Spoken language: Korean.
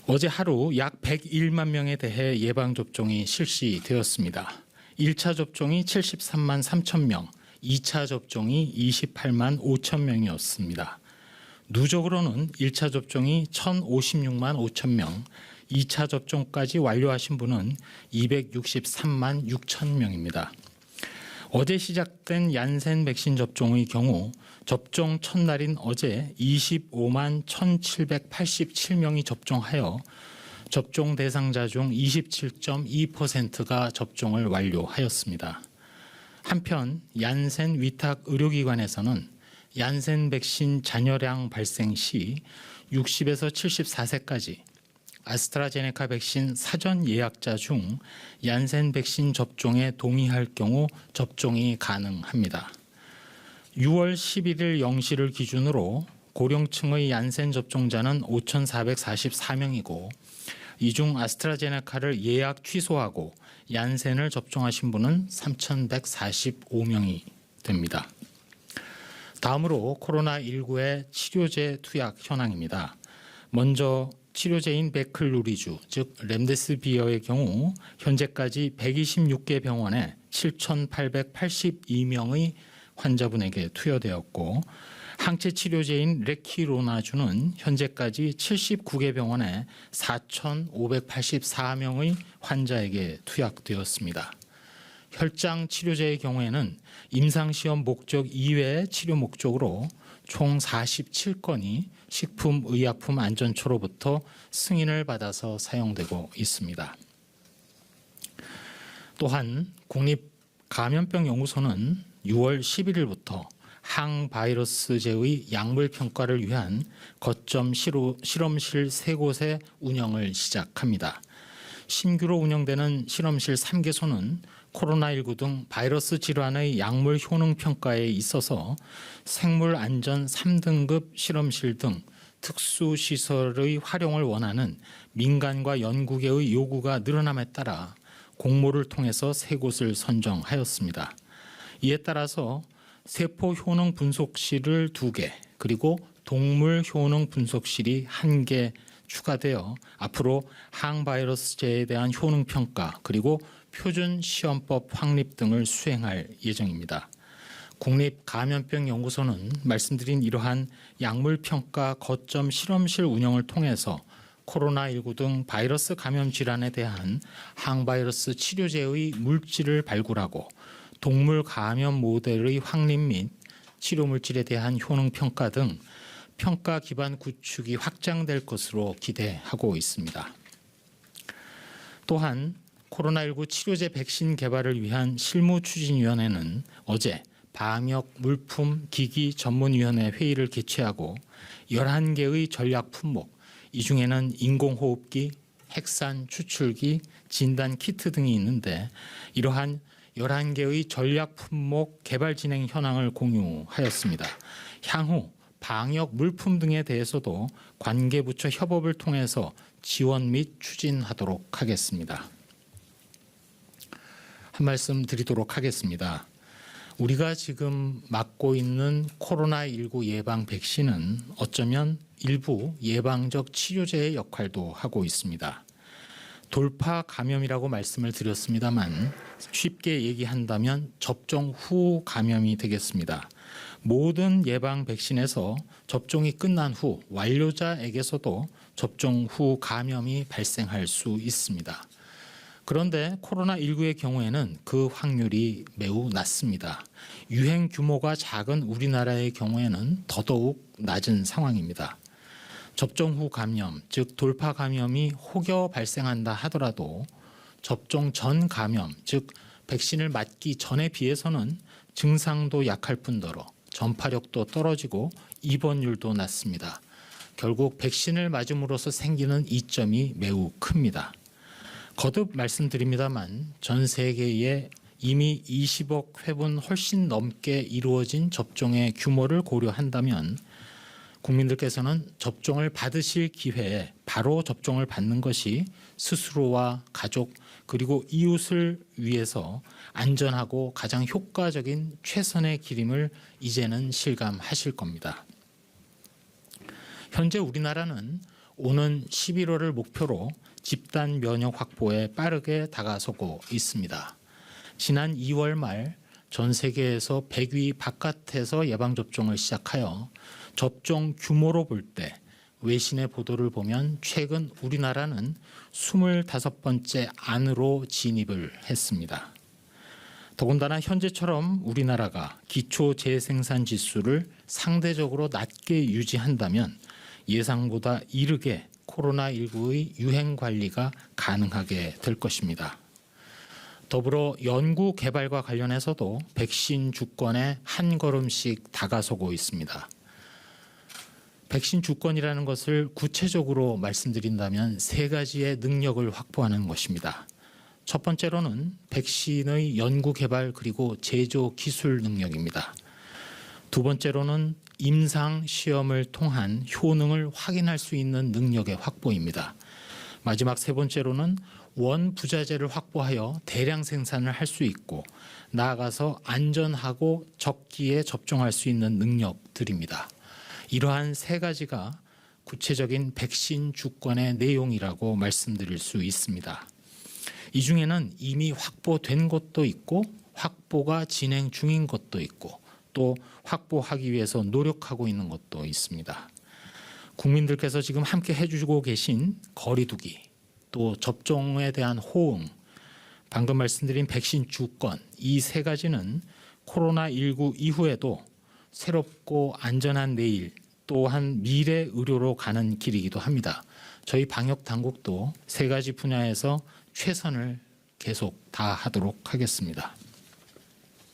어제 하루 약 101만 명에 대해 예방접종이 실시되었습니다. 1차 접종이 73만 3천 명, 2차 접종이 28만 5천 명이었습니다. 누적으로는 1차 접종이 1,056만 5천 명, 2차 접종까지 완료하신 분은 263만 6천 명입니다. 어제 시작된 얀센 백신 접종의 경우 접종 첫날인 어제 25만 1,787명이 접종하여 접종 대상자 중 27.2%가 접종을 완료하였습니다. 한편 얀센 위탁 의료기관에서는 얀센 백신 잔여량 발생 시 60에서 74세까지 아스트라제네카 백신 사전 예약자 중 얀센 백신 접종에 동의할 경우 접종이 가능합니다. 6월 11일 0시를 기준으로 고령층의 얀센 접종자는 5,444명이고 이 중 아스트라제네카를 예약 취소하고 얀센을 접종하신 분은 3,145명이 됩니다. 다음으로 코로나19의 치료제 투약 현황입니다. 먼저 치료제인 베클루리주, 즉 렘데스비어의 경우 현재까지 126개 병원에 7,882명의 환자분에게 투여되었고 항체 치료제인 레키로나주는 현재까지 79개 병원에 4,584명의 환자에게 투약되었습니다. 혈장 치료제의 경우에는 임상시험 목적 이외의 치료 목적으로 총 47건이 식품의약품안전처로부터 승인을 받아서 사용되고 있습니다. 또한 국립감염병연구소는 6월 11일부터 항바이러스제의 약물 평가를 위한 거점 실험실 3곳의 운영을 시작합니다. 신규로 운영되는 실험실 3개소는 코로나19 등 바이러스 질환의 약물 효능 평가에 있어서 생물 안전 3등급 실험실 등 특수시설의 활용을 원하는 민간과 연구계의 요구가 늘어남에 따라 공모를 통해서 3곳을 선정하였습니다. 이에 따라서 세포 효능 분석실을 2개, 그리고 동물 효능 분석실이 1개 추가되어 앞으로 항바이러스제에 대한 효능 평가 그리고 표준 시험법 확립 등을 수행할 예정입니다. 국립감염병연구소는 말씀드린 이러한 약물 평가 거점 실험실 운영을 통해서 코로나19 등 바이러스 감염 질환에 대한 항바이러스 치료제의 물질을 발굴하고 동물 감염 모델의 확립 및 치료 물질에 대한 효능 평가 등 평가 기반 구축이 확장될 것으로 기대하고 있습니다. 또한 코로나19 치료제 백신 개발을 위한 실무추진위원회는 어제 방역 물품 기기 전문위원회 회의를 개최하고 11개의 전략 품목, 이 중에는 인공호흡기, 핵산 추출기, 진단 키트 등이 있는데 이러한 11개의 전략 품목 개발 진행 현황을 공유하였습니다. 향후 방역 물품 등에 대해서도 관계부처 협업을 통해서 지원 및 추진하도록 하겠습니다. 한 말씀 드리도록 하겠습니다. 우리가 지금 맞고 있는 코로나19 예방 백신은 어쩌면 일부 예방적 치료제의 역할도 하고 있습니다. 돌파 감염이라고 말씀을 드렸습니다만 쉽게 얘기한다면 접종 후 감염이 되겠습니다. 모든 예방 백신에서 접종이 끝난 후 완료자에게서도 접종 후 감염이 발생할 수 있습니다. 그런데 코로나19의 경우에는 그 확률이 매우 낮습니다. 유행 규모가 작은 우리나라의 경우에는 더더욱 낮은 상황입니다. 접종 후 감염, 즉 돌파 감염이 혹여 발생한다 하더라도 접종 전 감염, 즉 백신을 맞기 전에 비해서는 증상도 약할 뿐더러 전파력도 떨어지고 입원율도 낮습니다. 결국 백신을 맞음으로써 생기는 이점이 매우 큽니다. 거듭 말씀드립니다만 전 세계에 이미 20억 회분 훨씬 넘게 이루어진 접종의 규모를 고려한다면 국민들께서는 접종을 받으실 기회에 바로 접종을 받는 것이 스스로와 가족 그리고 이웃을 위해서 안전하고 가장 효과적인 최선의 길임을 이제는 실감하실 겁니다. 현재 우리나라는 오는 11월을 목표로 집단 면역 확보에 빠르게 다가서고 있습니다. 지난 2월 말 전 세계에서 100위 바깥에서 예방접종을 시작하여 접종 규모로 볼 때 외신의 보도를 보면 최근 우리나라는 25번째 안으로 진입을 했습니다. 더군다나 현재처럼 우리나라가 기초 재생산 지수를 상대적으로 낮게 유지한다면 예상보다 이르게 코로나19의 유행 관리가 가능하게 될 것입니다. 더불어 연구 개발과 관련해서도 백신 주권에 한 걸음씩 다가서고 있습니다. 백신 주권이라는 것을 구체적으로 말씀드린다면 세 가지의 능력을 확보하는 것입니다. 첫 번째로는 백신의 연구 개발 그리고 제조 기술 능력입니다. 두 번째로는 임상 시험을 통한 효능을 확인할 수 있는 능력의 확보입니다. 마지막 세 번째로는 원부자재를 확보하여 대량 생산을 할 수 있고 나아가서 안전하고 적기에 접종할 수 있는 능력들입니다. 이러한 세 가지가 구체적인 백신 주권의 내용이라고 말씀드릴 수 있습니다. 이 중에는 이미 확보된 것도 있고 확보가 진행 중인 것도 있고 또 확보하기 위해서 노력하고 있는 것도 있습니다. 국민들께서 지금 함께 해주고 계신 거리 두기, 또 접종에 대한 호응, 방금 말씀드린 백신 주권, 이 세 가지는 코로나19 이후에도 새롭고 안전한 내일 또한 미래 의료로 가는 길이기도 합니다. 저희 방역 당국도 세 가지 분야에서 최선을 계속 다하도록 하겠습니다.